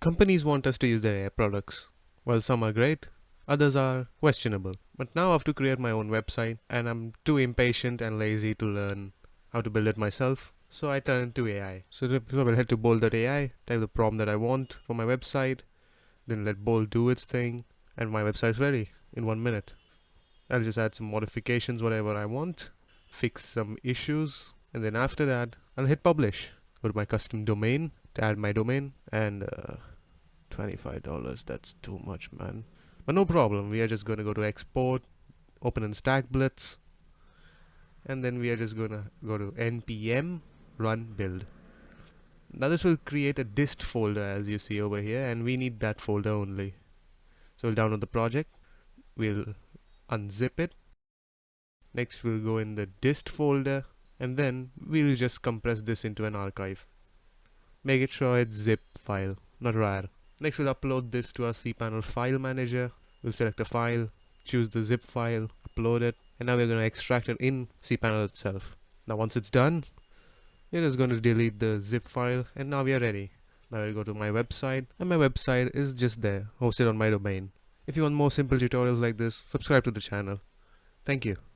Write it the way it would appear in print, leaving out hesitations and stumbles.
Companies want us to use their AI products. Well, some are great, others are questionable. But now I have to create my own website and I'm too impatient and lazy to learn how to build it myself. So I turn to AI. So I will head to bold.ai, type the prompt that I want for my website, then let Bold do its thing, and my website's ready in 1 minute. I'll just add some modifications, whatever I want, fix some issues, and then after that, I'll hit publish. Go to my custom domain to add my domain, and $25, that's too much, man. But no problem, we are just going to go to export, open in Stack Blitz, and then we are just going to go to npm run build. Now this will create a dist folder as you see over here, and we need that folder only. So we'll download the project, we'll unzip it. Next we'll go in the dist folder, and then we'll just compress this into an archive. Make it sure it's zip file, not rar. Next we'll upload this to our cPanel file manager. We'll select a file, choose the zip file, upload it, and now we're going to extract it in cPanel itself. Now once it's done, we're just going to delete the zip file, and now we are ready. Now I'll go to my website, and my website is just there, hosted on my domain. If you want more simple tutorials like this, subscribe to the channel. Thank you.